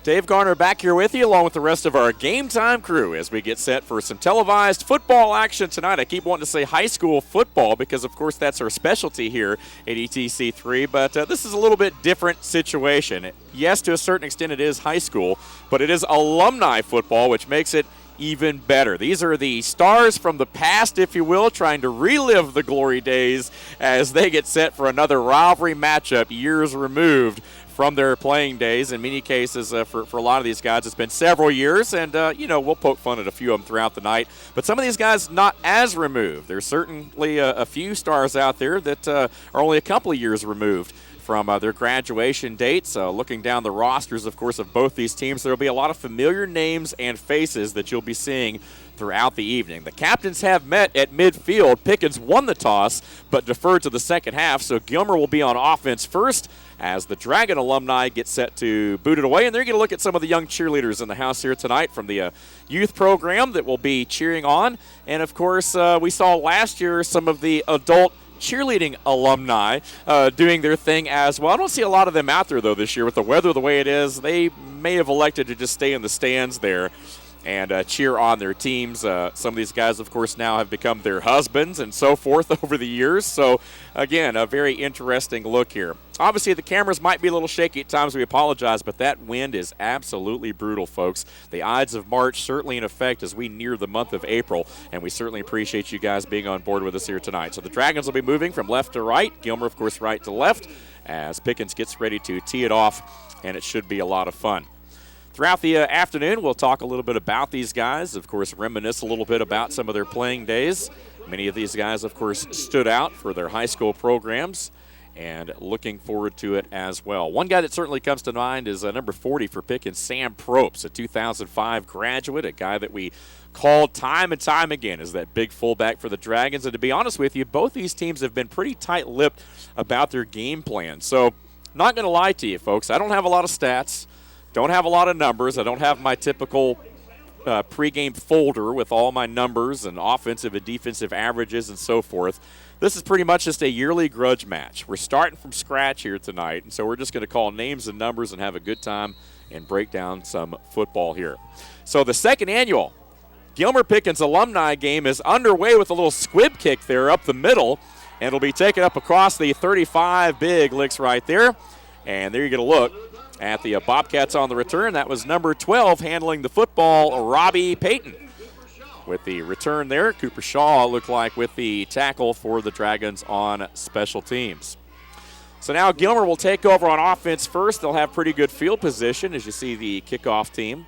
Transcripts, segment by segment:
Dave Garner back here with you along with the rest of our Game Time crew as we get set for some televised football action tonight. I keep wanting to say high school football because, of course, that's our specialty here at ETC3, but this is a little bit different situation. Yes, to a certain extent it is high school, but it is alumni football, which makes it even better. These are the stars from the past, if you will, trying to relive the glory days as they get set for another rivalry matchup years removed from their playing days. In many cases, for a lot of these guys, it's been several years, and, we'll poke fun at a few of them throughout the night. But some of these guys not as removed. There's certainly a few stars out there that are only a couple of years removed from their graduation dates. Looking down the rosters, of course, of both these teams, there will be a lot of familiar names and faces that you'll be seeing throughout the evening. The captains have met at midfield. Pickens won the toss, but deferred to the second half, so Gilmer will be on offense first as the Dragon alumni get set to boot it away. And they're going to look at some of the young cheerleaders in the house here tonight from the youth program that will be cheering on. And, of course, we saw last year some of the adult cheerleading alumni doing their thing as well. I don't see a lot of them out there, though, this year. With the weather the way it is, they may have elected to just stay in the stands there and cheer on their teams. Some of these guys, of course, now have become their husbands and so forth over the years. So, again, a very interesting look here. Obviously, the cameras might be a little shaky at times. We apologize, but that wind is absolutely brutal, folks. The Ides of March certainly in effect as we near the month of April, and we certainly appreciate you guys being on board with us here tonight. So the Dragons will be moving from left to right. Gilmer, of course, right to left as Pickens gets ready to tee it off, and it should be a lot of fun. Throughout the afternoon, we'll talk a little bit about these guys, of course, reminisce a little bit about some of their playing days. Many of these guys, of course, stood out for their high school programs, and looking forward to it as well. One guy that certainly comes to mind is number 40 for Pickens, Sam Probst, a 2005 graduate, a guy that we called time and time again as that big fullback for the Dragons. And to be honest with you, both these teams have been pretty tight-lipped about their game plan. So, not going to lie to you, folks, I don't have a lot of stats. Don't have a lot of numbers. I don't have my typical pregame folder with all my numbers and offensive and defensive averages and so forth. This is pretty much just a yearly grudge match. We're starting from scratch here tonight, and so we're just going to call names and numbers and have a good time and break down some football here. So the second annual Gilmer Pickens alumni game is underway with a little squib kick there up the middle, and it'll be taken up across the 35. Big licks right there, and there you get a look at the Bobcats on the return. That was number 12 handling the football, Robbie Payton. With the return there, Cooper Shaw looked like with the tackle for the Dragons on special teams. So now Gilmer will take over on offense first. They'll have pretty good field position as you see the kickoff team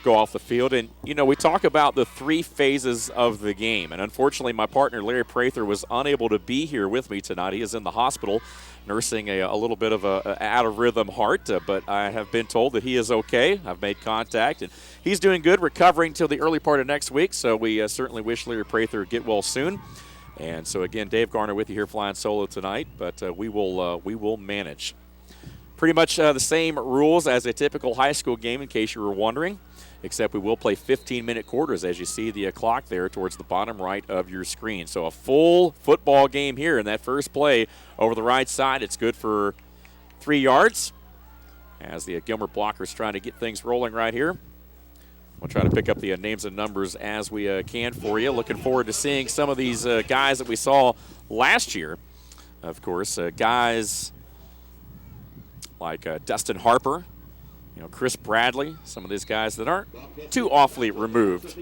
go off the field. And, we talk about the three phases of the game. And unfortunately, my partner, Larry Prather, was unable to be here with me tonight. He is in the hospital nursing a little bit of a out-of-rhythm heart, but I have been told that he is okay. I've made contact, and he's doing good, recovering till the early part of next week. So we certainly wish Larry Prather get well soon. And so, again, Dave Garner with you here flying solo tonight, but we will manage. Pretty much the same rules as a typical high school game, in case you were wondering, except we will play 15-minute quarters, as you see the clock there towards the bottom right of your screen. So a full football game here in that first play over the right side. It's good for 3 yards as the Gilmer blockers trying to get things rolling right here. We'll try to pick up the names and numbers as we can for you. Looking forward to seeing some of these guys that we saw last year. Of course, guys like Dustin Harper, Chris Bradley, some of these guys that aren't too awfully removed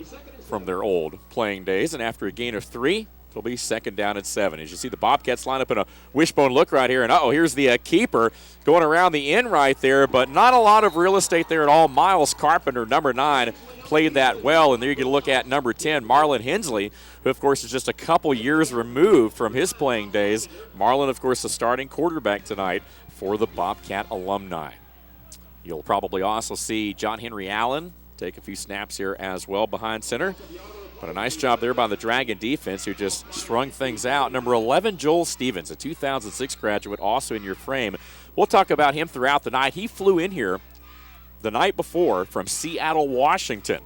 from their old playing days. And after a gain of 3, it'll be second down and 7. As you see the Bobcats line up in a wishbone look right here. And, here's the keeper going around the end right there, but not a lot of real estate there at all. Miles Carpenter, number 9, played that well. And there you can look at number 10, Marlon Hensley, who, of course, is just a couple years removed from his playing days. Marlon, of course, the starting quarterback tonight for the Bobcat alumni. You'll probably also see John Henry Allen take a few snaps here as well behind center. But a nice job there by the Dragon defense, who just strung things out. Number 11, Joel Stevens, a 2006 graduate, also in your frame. We'll talk about him throughout the night. He flew in here the night before from Seattle, Washington.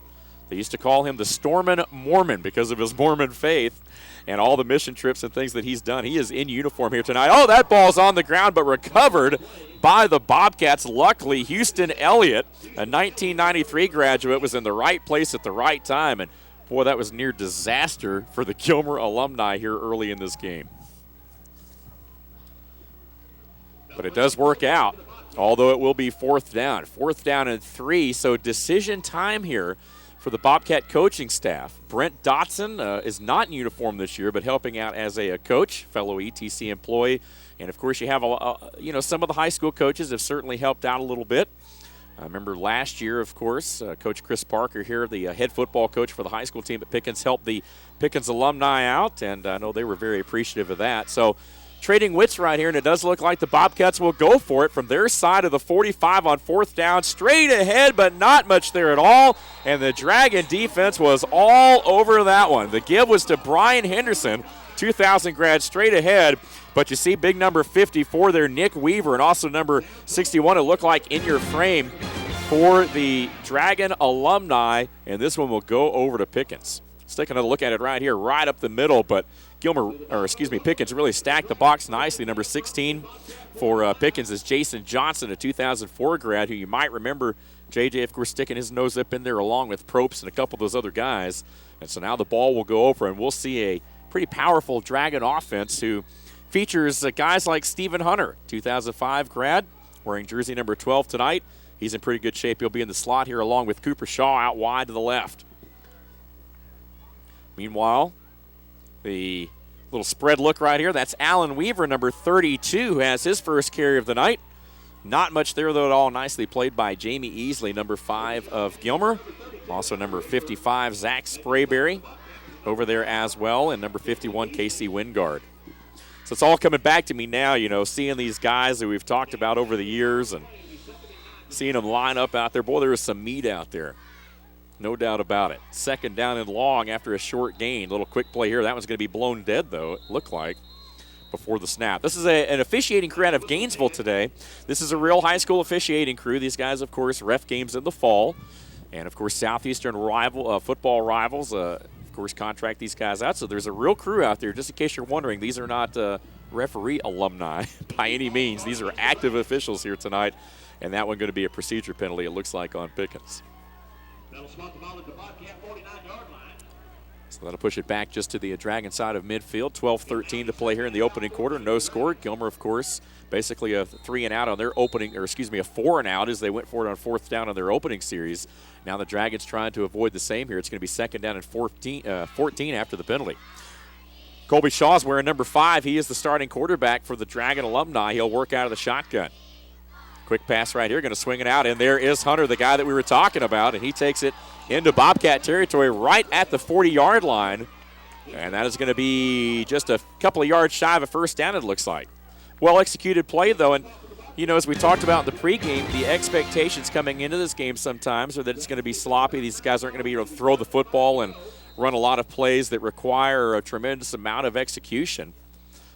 They used to call him the Stormin' Mormon because of his Mormon faith and all the mission trips and things that he's done. He is in uniform here tonight. Oh, that ball's on the ground but recovered by the Bobcats. Luckily, Houston Elliott, a 1993 graduate, was in the right place at the right time. And, boy, that was near disaster for the Gilmer alumni here early in this game. But it does work out, although it will be fourth down. Fourth down and 3, so decision time here for the Bobcat coaching staff. Brent Dotson is not in uniform this year, but helping out as a coach, fellow ETC employee. And, of course, you have some of the high school coaches have certainly helped out a little bit. I remember last year, of course, Coach Chris Parker here, the head football coach for the high school team at Pickens, helped the Pickens alumni out, and I know they were very appreciative of that. So trading wits right here, and it does look like the Bobcats will go for it from their side of the 45 on fourth down. Straight ahead, but not much there at all, and the Dragon defense was all over that one. The give was to Brian Henderson, 2000 grad, straight ahead, but you see big number 54 there, Nick Weaver, and also number 61, it looked like in your frame for the Dragon alumni, and this one will go over to Pickens. Let's take another look at it right here, right up the middle, but Pickens really stacked the box nicely. Number 16 for Pickens is Jason Johnson, a 2004 grad, who you might remember, JJ, of course, sticking his nose up in there along with Probst and a couple of those other guys. And so now the ball will go over, and we'll see a pretty powerful Dragon offense who features guys like Stephen Hunter, 2005 grad, wearing jersey number 12 tonight. He's in pretty good shape. He'll be in the slot here along with Cooper Shaw out wide to the left. Meanwhile, the little spread look right here, that's Alan Weaver, number 32, who has his first carry of the night. Not much there, though, at all. Nicely played by Jamie Easley, number 5 of Gilmer. Also number 55, Zach Sprayberry, over there as well, and number 51, Casey Wingard. So it's all coming back to me now, seeing these guys that we've talked about over the years and seeing them line up out there. Boy, there is some meat out there. No doubt about it. Second down and long after a short gain. Little quick play here. That one's going to be blown dead, though, it looked like, before the snap. This is an officiating crew out of Gainesville today. This is a real high school officiating crew. These guys, of course, ref games in the fall. And, of course, Southeastern football rivals, of course, contract these guys out. So there's a real crew out there. Just in case you're wondering, these are not referee alumni by any means. These are active officials here tonight. And that one going to be a procedure penalty, it looks like, on Pickens. That'll spot the ball at the Bobcat 49-yard line. So that'll push it back just to the Dragon side of midfield. 12-13 to play here in the opening quarter. No score. Gilmer, of course, basically a 3-and-out on their opening, a 4-and-out as they went for it on fourth down on their opening series. Now the Dragons trying to avoid the same here. It's going to be second down and 14 after the penalty. Colby Shaw's wearing number 5. He is the starting quarterback for the Dragon alumni. He'll work out of the shotgun. Quick pass right here, going to swing it out, and there is Hunter, the guy that we were talking about, and he takes it into Bobcat territory right at the 40-yard line, and that is going to be just a couple of yards shy of a first down, it looks like. Well-executed play, though, and, as we talked about in the pregame, the expectations coming into this game sometimes are that it's going to be sloppy. These guys aren't going to be able to throw the football and run a lot of plays that require a tremendous amount of execution.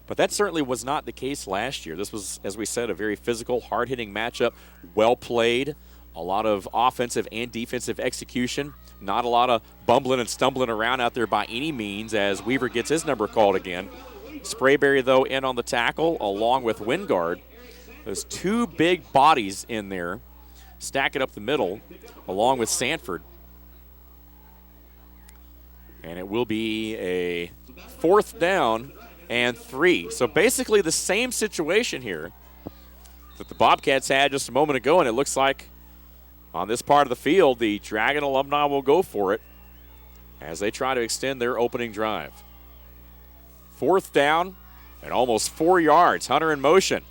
But that certainly was not the case last year. This was, as we said, a very physical, hard-hitting matchup, well played, a lot of offensive and defensive execution, not a lot of bumbling and stumbling around out there by any means as Weaver gets his number called again. Sprayberry, though, in on the tackle along with Wingard. There's two big bodies in there, stacking up the middle along with Sanford. And it will be a fourth down and 3. So basically the same situation here that the Bobcats had just a moment ago, and it looks like on this part of the field, the Dragon alumni will go for it as they try to extend their opening drive. Fourth down and almost 4 yards. Hunter in motion.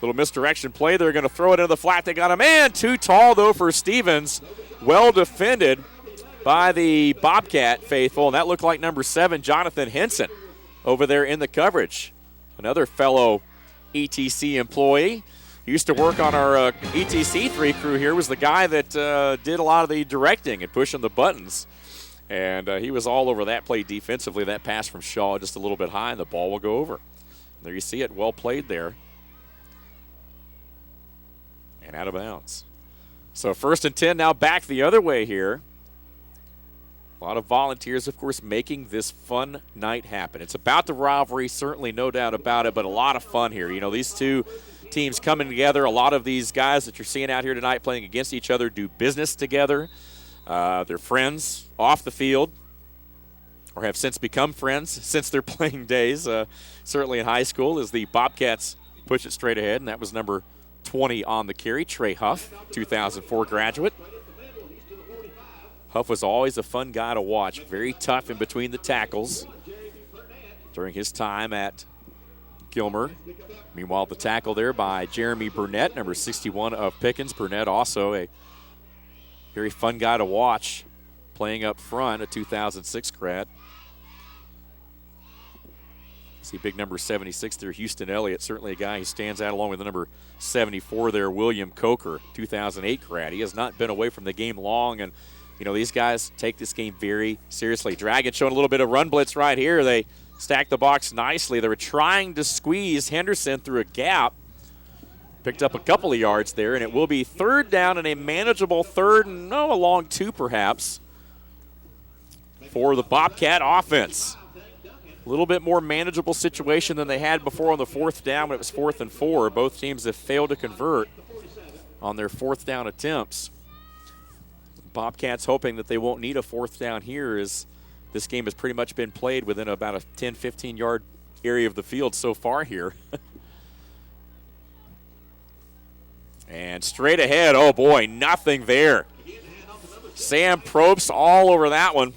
Little misdirection play. They're going to throw it into the flat. They got a man too tall, though, for Stevens. Well defended by the Bobcat faithful, and that looked like number 7, Jonathan Henson, over there in the coverage. Another fellow ETC employee. He used to work on our ETC3 crew here, was the guy that did a lot of the directing and pushing the buttons. And he was all over that play defensively. That pass from Shaw just a little bit high, and the ball will go over. There you see it, well played there. And out of bounds. So 1st and 10 now back the other way here. A lot of volunteers, of course, making this fun night happen. It's about the rivalry, certainly no doubt about it, but a lot of fun here. These two teams coming together. A lot of these guys that you're seeing out here tonight playing against each other do business together. They're friends off the field, or have since become friends since their playing days, certainly in high school, as the Bobcats push it straight ahead, and that was number 20 on the carry, Trey Huff, 2004 graduate. Huff was always a fun guy to watch, very tough in between the tackles during his time at Gilmer. Meanwhile, the tackle there by Jeremy Burnett, number 61 of Pickens. Burnett also a very fun guy to watch playing up front, a 2006 grad. See big number 76 there, Houston Elliott, certainly a guy who stands out along with the number 74 there, William Coker, 2008 grad. He has not been away from the game long, and you know, these guys take this game very seriously. Dragons showing a little bit of run blitz right here. They stack the box nicely. They were trying to squeeze Henderson through a gap. Picked up a couple of yards there, and it will be third down and a manageable third and a long two perhaps for the Bobcat offense. A little bit more manageable situation than they had before on the fourth down when it was 4th and 4. Both teams have failed to convert on their fourth down attempts. Bobcats hoping that they won't need a fourth down here, as this game has pretty much been played within about a 10, 15-yard area of the field so far here. And straight ahead, oh boy, nothing there. Sam Probst all over that one.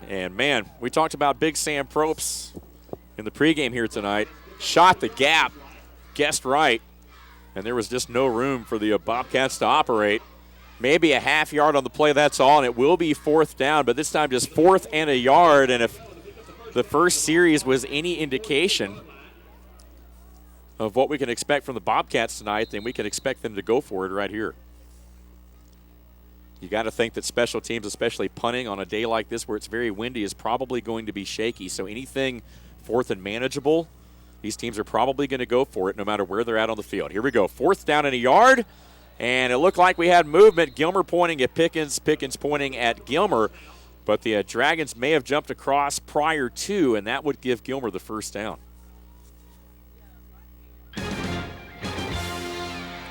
And man, we talked about big Sam Probst in the pregame here tonight. Shot the gap, guessed right. And there was just no room for the Bobcats to operate. Maybe a half yard on the play, that's all, and it will be fourth down, but this time just 4th and a yard. And if the first series was any indication of what we can expect from the Bobcats tonight, then we can expect them to go for it right here. You got to think that special teams, especially punting on a day like this where it's very windy, is probably going to be shaky. So anything 4th and manageable, these teams are probably going to go for it no matter where they're at on the field. Here we go. 4th down and a yard. And it looked like we had movement. Gilmer pointing at Pickens, Pickens pointing at Gilmer. But the Dragons may have jumped across prior to, and that would give Gilmer the first down. You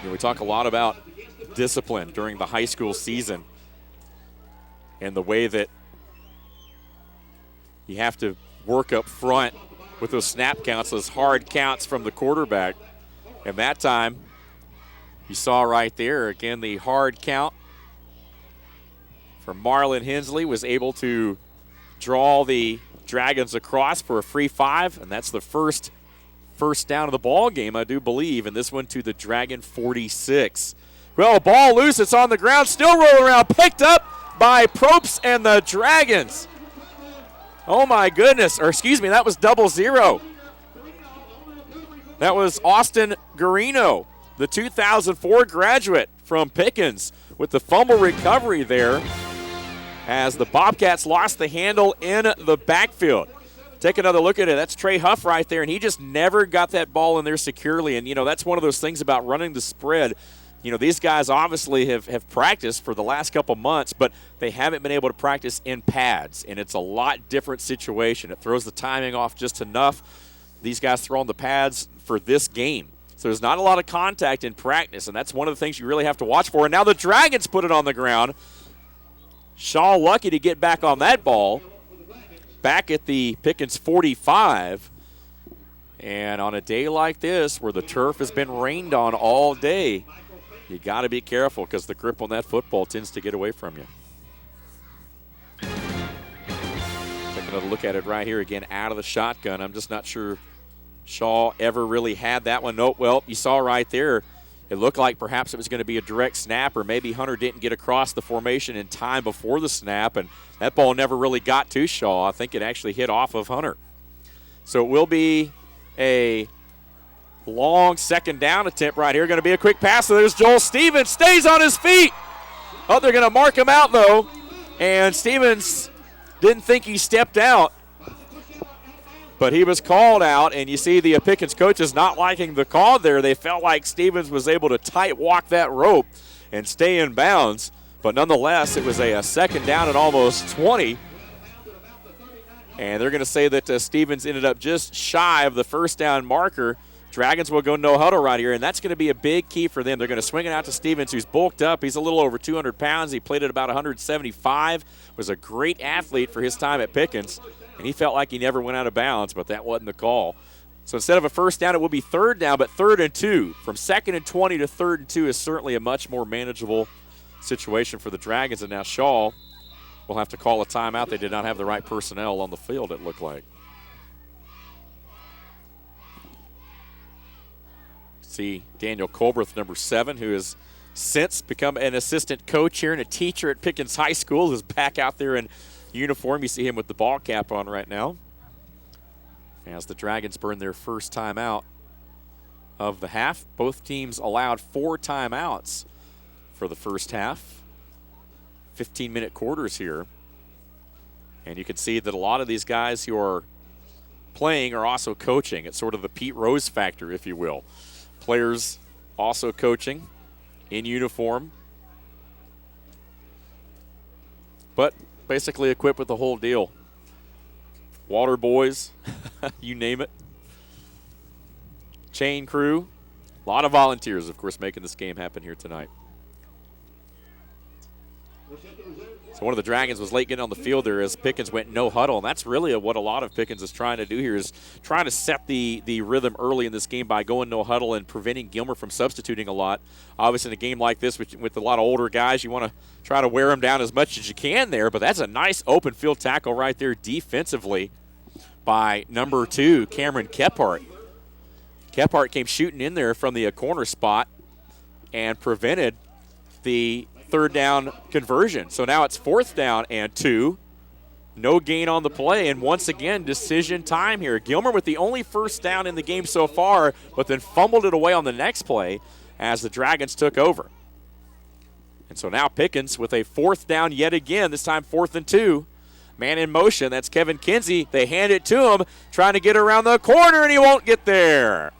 know, we talk a lot about discipline during the high school season and the way that you have to work up front with those snap counts, those hard counts from the quarterback. And that time, you saw right there, again, the hard count from Marlon Hensley was able to draw the Dragons across for a free 5, and that's the first down of the ball game, I do believe, and this one to the Dragon 46. Well, ball loose, it's on the ground, still rolling around, picked up by Probst and the Dragons. Oh my goodness, or excuse me, that was 00. That was Austin Garino, the 2004 graduate from Pickens, with the fumble recovery there as the Bobcats lost the handle in the backfield. Take another look at it. That's Trey Huff right there, and he just never got that ball in there securely. And, you know, that's one of those things about running the spread. You know, these guys obviously have practiced for the last couple months, but they haven't been able to practice in pads, and it's a lot different situation. It throws the timing off just enough. These guys throw on the pads for this game. So there's not a lot of contact in practice, and that's one of the things you really have to watch for. And now the Dragons put it on the ground. Shaw lucky to get back on that ball. Back at the Pickens 45. And on a day like this where the turf has been rained on all day, you got to be careful because the grip on that football tends to get away from you. Take another look at it right here again out of the shotgun. I'm just not sure Shaw ever really had that one. Nope, well, you saw right there, it looked like perhaps it was going to be a direct snap, or maybe Hunter didn't get across the formation in time before the snap, and that ball never really got to Shaw. I think it actually hit off of Hunter. So it will be a long second down attempt right here. Going to be a quick pass. So there's Joel Stevens. Stays on his feet. Oh, they're going to mark him out, though. And Stevens didn't think he stepped out. But he was called out, and you see the Pickens coaches not liking the call there. They felt like Stevens was able to tight walk that rope and stay in bounds. But nonetheless, it was a second down at almost 20. And they're going to say that Stevens ended up just shy of the first down marker. Dragons will go no huddle right here, and that's going to be a big key for them. They're going to swing it out to Stevens, who's bulked up. He's a little over 200 pounds. He played at about 175, was a great athlete for his time at Pickens, and he felt like he never went out of bounds, but that wasn't the call. So instead of a first down, it will be third down, but 3rd and 2. From 2nd and 20 to 3rd and 2 is certainly a much more manageable situation for the Dragons, and now Shaw will have to call a timeout. They did not have the right personnel on the field, it looked like. See Daniel Colbreth, number 7, who has since become an assistant coach here and a teacher at Pickens High School, is back out there in uniform. You see him with the ball cap on right now as the Dragons burn their first timeout of the half. Both teams allowed 4 timeouts for the first half. 15-minute quarters here. And you can see that a lot of these guys who are playing are also coaching. It's sort of the Pete Rose factor, if you will. Players also coaching in uniform, but basically equipped with the whole deal. Water boys, you name it. Chain crew, a lot of volunteers, of course, making this game happen here tonight. So one of the Dragons was late getting on the field there as Pickens went no huddle, and that's really what a lot of Pickens is trying to do here, is trying to set the rhythm early in this game by going no huddle and preventing Gilmer from substituting a lot. Obviously, in a game like this with a lot of older guys, you want to try to wear them down as much as you can there, but that's a nice open field tackle right there defensively by number 2, Cameron Kephart. Kephart came shooting in there from the corner spot and prevented the 3rd down conversion. So now it's 4th down and 2. No gain on the play, and once again, decision time here. Gilmer with the only first down in the game so far, but then fumbled it away on the next play as the Dragons took over. And so now Pickens with a 4th down yet again, this time 4th and 2. Man in motion, that's Kevin Kinsey. They hand it to him, trying to get around the corner, and he won't get there.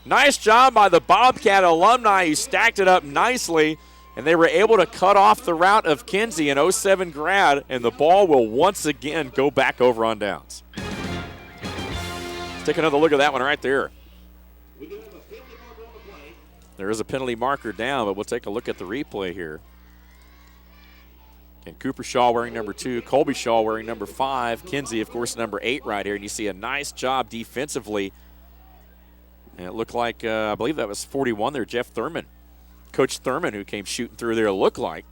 Nice job by the Bobcat alumni. He stacked it up nicely, and they were able to cut off the route of Kinsey, an 07 grad, and the ball will once again go back over on downs. Let's take another look at that one right there. There is a penalty marker down, but we'll take a look at the replay here. And Cooper Shaw wearing number 2, Colby Shaw wearing number 5, Kinsey, of course, number 8 right here. And you see a nice job defensively. And it looked like, I believe that was 41 there, Jeff Thurman. Coach Thurman, who came shooting through there, looked like,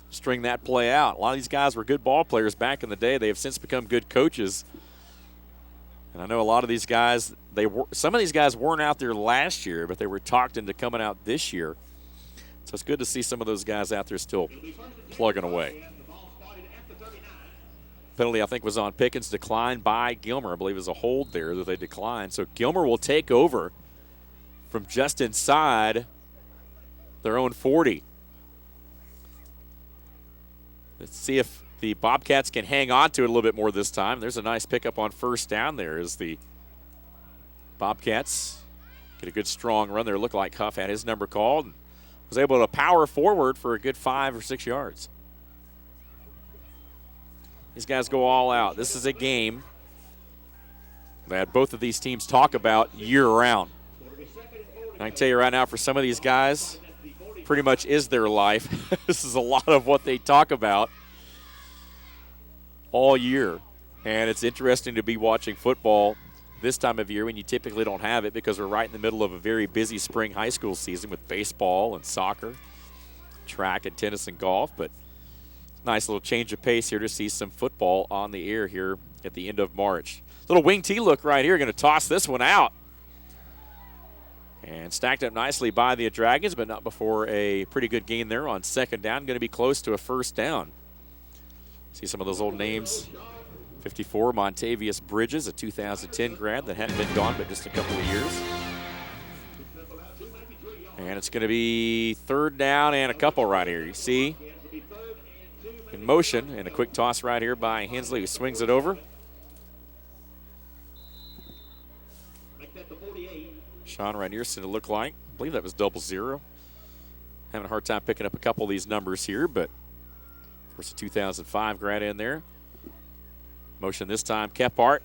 string that play out. A lot of these guys were good ball players back in the day. They have since become good coaches. And I know a lot of these guys, some of these guys weren't out there last year, but they were talked into coming out this year. So it's good to see some of those guys out there still plugging away. Penalty, I think, was on Pickens, declined by Gilmer. I believe it was a hold there that they declined. So Gilmer will take over from just inside their own 40. Let's see if the Bobcats can hang on to it a little bit more this time. There's a nice pickup on first down there as the Bobcats get a good strong run there. Looked like Huff had his number called and was able to power forward for a good 5 or 6 yards. These guys go all out. This is a game that both of these teams talk about year-round. I can tell you right now, for some of these guys, pretty much is their life. This is a lot of what they talk about all year. And it's interesting to be watching football this time of year when you typically don't have it, because we're right in the middle of a very busy spring high school season with baseball and soccer, track and tennis and golf. But nice little change of pace here to see some football on the air here at the end of March. Little wing T look right here. Going to toss this one out. And stacked up nicely by the Dragons, but not before a pretty good gain there on second down. Going to be close to a first down. See some of those old names. 54, Montavious Bridges, a 2010 grad that hadn't been gone but just a couple of years. And it's going to be third down and a couple right here. You see in motion, and a quick toss right here by Hensley, who swings it over. Sean Reinierson, it looked like. I believe that was 00. Having a hard time picking up a couple of these numbers here, but of course a 2005 grad in there. Motion this time, Kephart.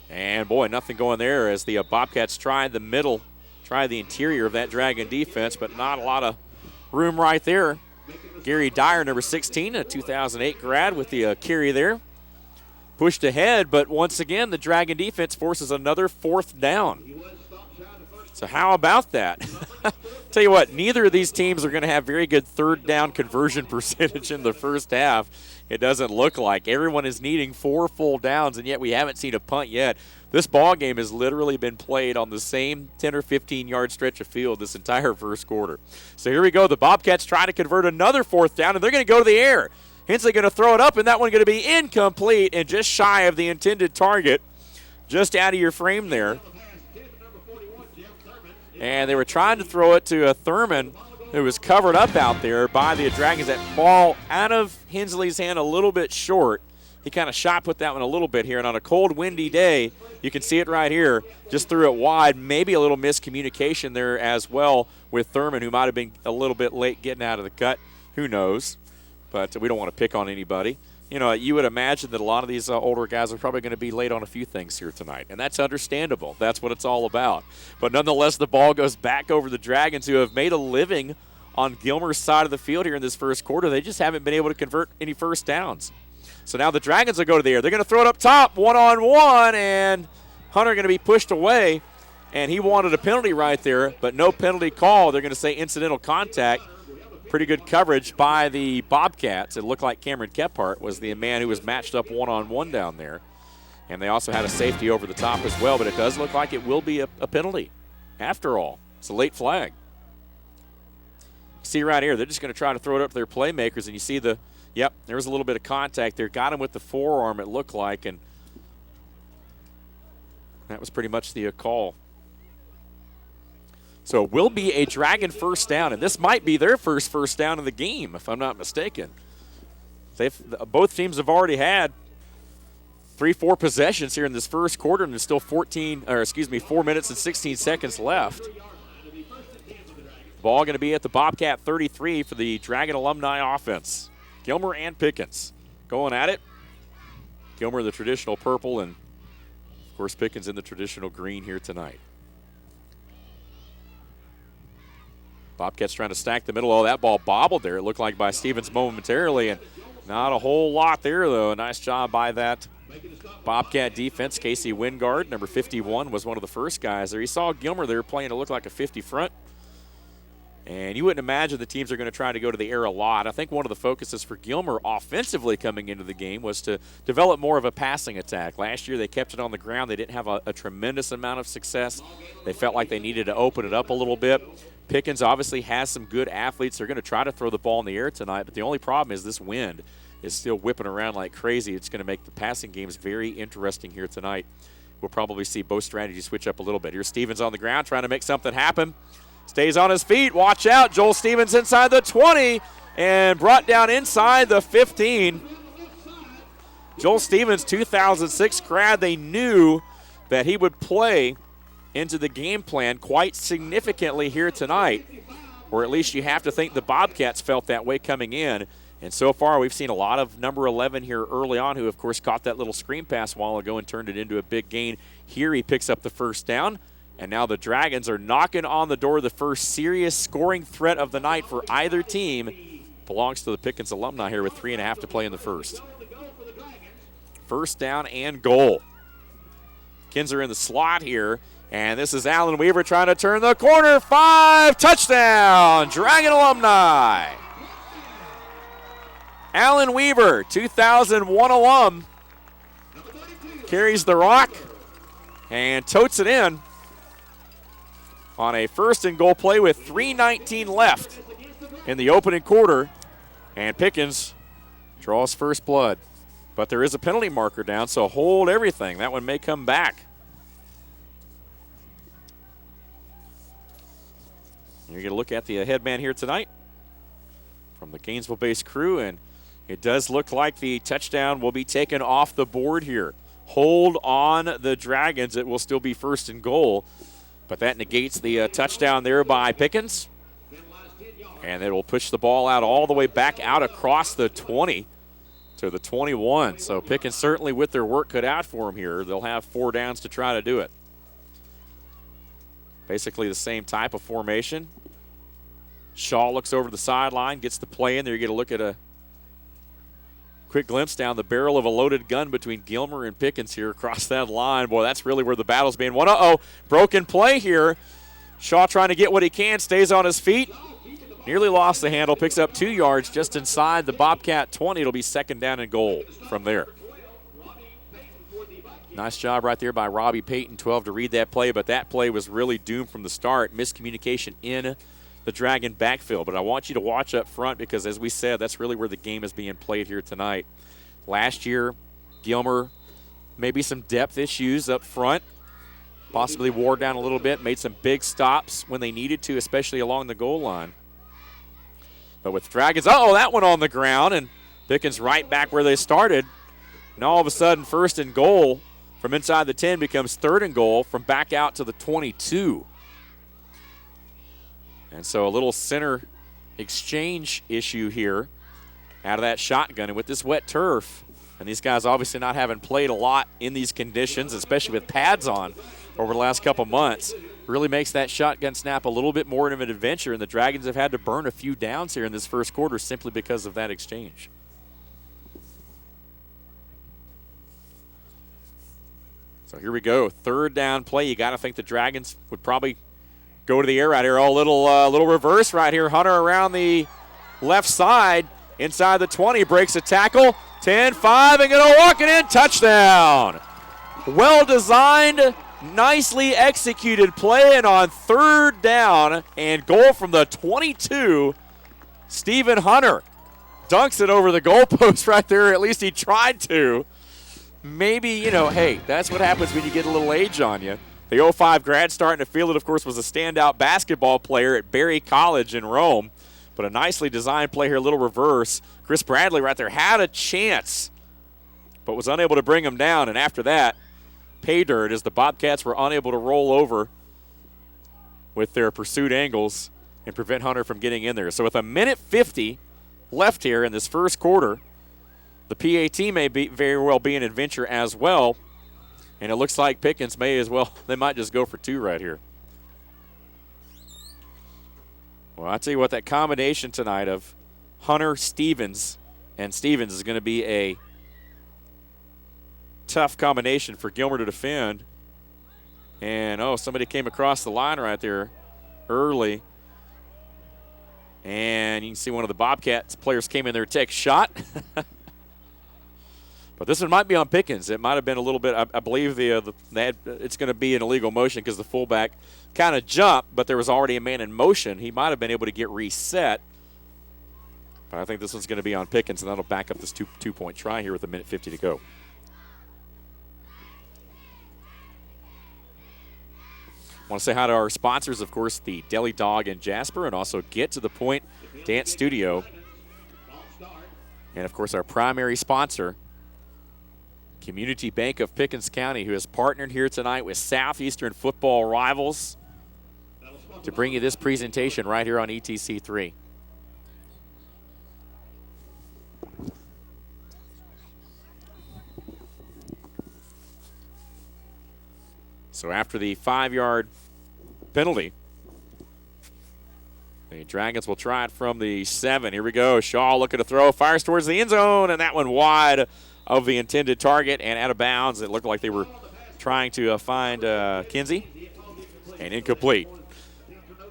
And, boy, nothing going there as the Bobcats tried the middle, tried the interior of that Dragon defense, but not a lot of room right there. Gary Dyer, number 16, a 2008 grad with the carry there. Pushed ahead, but once again, the Dragon defense forces another 4th down. So how about that? Tell you what, neither of these teams are going to have very good 3rd down conversion percentage in the first half. It doesn't look like. Everyone is needing 4 full downs, and yet we haven't seen a punt yet. This ball game has literally been played on the same 10 or 15-yard stretch of field this entire first quarter. So here we go. The Bobcats try to convert another 4th down, and they're going to go to the air. Hensley going to throw it up, and that one going to be incomplete and just shy of the intended target, just out of your frame there. And they were trying to throw it to a Thurman who was covered up out there by the Dragons. That ball out of Hensley's hand a little bit short. He kind of shot put that one a little bit here. And on a cold, windy day, you can see it right here, just threw it wide. Maybe a little miscommunication there as well with Thurman, who might have been a little bit late getting out of the cut. Who knows? But we don't want to pick on anybody. You know, you would imagine that a lot of these older guys are probably going to be late on a few things here tonight, and that's understandable. That's what it's all about. But nonetheless, the ball goes back over the Dragons, who have made a living on Gilmer's side of the field here in this first quarter. They just haven't been able to convert any first downs. So now the Dragons will go to the air. They're going to throw it up top, one-on-one, and Hunter going to be pushed away, and he wanted a penalty right there, but no penalty call. They're going to say incidental contact. Pretty good coverage by the Bobcats. It looked like Cameron Kephart was the man who was matched up one-on-one down there. And they also had a safety over the top as well, but it does look like it will be a penalty. After all, it's a late flag. See right here, they're just going to try to throw it up to their playmakers, and you see there was a little bit of contact there. Got him with the forearm, it looked like, and that was pretty much the call. So it will be a Dragon first down, and this might be their first down of the game, if I'm not mistaken. Both teams have already had 3-4 possessions here in this first quarter, and there's still 4 minutes and 16 seconds left. Ball going to be at the Bobcat 33 for the Dragon Alumni offense. Gilmer and Pickens going at it. Gilmer the traditional purple, and, of course, Pickens in the traditional green here tonight. Bobcats trying to stack the middle. Oh, that ball bobbled there, it looked like, by Stevens momentarily, and not a whole lot there, though. A nice job by that Bobcat defense. Casey Wingard, number 51, was one of the first guys there. He saw Gilmer there playing to look like a 50 front. And you wouldn't imagine the teams are going to try to go to the air a lot. I think one of the focuses for Gilmer offensively coming into the game was to develop more of a passing attack. Last year they kept it on the ground. They didn't have a tremendous amount of success. They felt like they needed to open it up a little bit. Pickens obviously has some good athletes. They're going to try to throw the ball in the air tonight, but the only problem is this wind is still whipping around like crazy. It's going to make the passing games very interesting here tonight. We'll probably see both strategies switch up a little bit. Here's Stevens on the ground trying to make something happen. Stays on his feet. Watch out. Joel Stevens inside the 20 and brought down inside the 15. Joel Stevens, 2006 grad. They knew that he would play into the game plan quite significantly here tonight, or at least you have to think the Bobcats felt that way coming in. And so far we've seen a lot of number 11 here early on, who of course caught that little screen pass a while ago and turned it into a big gain. Here he picks up the first down. And now the Dragons are knocking on the door. The first serious scoring threat of the night for either team belongs to the Pickens Alumni here with 3.5 to play in the first. First down and goal. Kinzer in the slot here. And this is Alan Weaver trying to turn the corner. 5, touchdown, Dragon Alumni. Alan Weaver, 2001 alum, carries the rock and totes it in on a first and goal play with 3:19 left in the opening quarter. And Pickens draws first blood. But there is a penalty marker down, so hold everything. That one may come back. You're going to look at the headman here tonight from the Gainesville-based crew, and it does look like the touchdown will be taken off the board here. Hold on the Dragons. It will still be first and goal. But that negates the touchdown there by Pickens. And it will push the ball out all the way back out across the 20. to the 21. So Pickens certainly with their work cut out for them here. They'll have 4 downs to try to do it. Basically the same type of formation. Shaw looks over the sideline, gets the play in there. You get a look at a quick glimpse down the barrel of a loaded gun between Gilmer and Pickens here across that line. Boy, that's really where the battle's being won. Uh-oh, broken play here. Shaw trying to get what he can, stays on his feet. Nearly lost the handle, picks up 2 yards just inside the Bobcat 20. It'll be 2nd down and goal from there. Nice job right there by Robbie Payton, 12 to read that play, but that play was really doomed from the start. Miscommunication in the Dragon backfield. But I want you to watch up front because, as we said, that's really where the game is being played here tonight. Last year, Gilmer, maybe some depth issues up front, possibly wore down a little bit, made some big stops when they needed to, especially along the goal line. But with Dragons, that one on the ground, and Pickens right back where they started. And all of a sudden, 1st and goal from inside the 10 becomes 3rd and goal from back out to the 22. And so a little center exchange issue here out of that shotgun. And with this wet turf, and these guys obviously not having played a lot in these conditions, especially with pads on over the last couple months, really makes that shotgun snap a little bit more of an adventure, and the Dragons have had to burn a few downs here in this first quarter simply because of that exchange. So here we go, 3rd down play. You got to think the Dragons would probably go to the air right here. Little reverse right here. Hunter around the left side, inside the 20, breaks a tackle. 10-5, and going to walk it in. Touchdown. Well-designed, nicely executed play, and on 3rd down and goal from the 22, Stephen Hunter dunks it over the goalpost right there. At least he tried to. Maybe, hey, that's what happens when you get a little age on you. The 05 grad starting to feel it, of course, was a standout basketball player at Berry College in Rome. But a nicely designed play here, a little reverse. Chris Bradley right there had a chance, but was unable to bring him down. And after that, pay dirt as the Bobcats were unable to roll over with their pursuit angles and prevent Hunter from getting in there. So with 1:50 left here in this first quarter, the PAT may very well be an adventure as well. And it looks like Pickens may as well. They might just go for 2 right here. Well, I tell you what, that combination tonight of Hunter, Stevens, and Stevens is going to be a tough combination for Gilmer to defend. And, somebody came across the line right there early. And you can see one of the Bobcats players came in there to take a shot. But this one might be on Pickens. It might have been a little bit, I believe it's going to be an illegal motion because the fullback kind of jumped, but there was already a man in motion. He might have been able to get reset. But I think this one's going to be on Pickens, and that'll back up this two-point try here with 1:50 to go. I want to say hi to our sponsors, of course, the Deli Dog in Jasper, and also Get to the Point Dance Studio. And, of course, our primary sponsor, Community Bank of Pickens County, who has partnered here tonight with Southeastern football rivals to bring you this presentation right here on ETC3. So after the 5-yard penalty, the Dragons will try it from the 7. Here we go. Shaw looking to throw, fires towards the end zone, and that one wide of the intended target and out of bounds. It looked like they were trying to find Kinsey, and incomplete.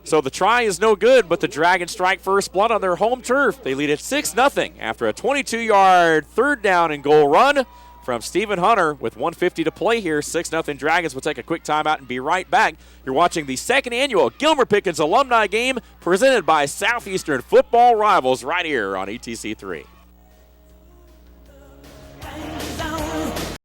So the try is no good, but the Dragons strike first blood on their home turf. They lead at 6-0 after a 22-yard 3rd down and goal run from Stephen Hunter with 1:50 to play here. 6-0 Dragons. Will take a quick timeout and be right back. You're watching the 2nd annual Gilmer Pickens Alumni Game presented by Southeastern football rivals right here on ETC3.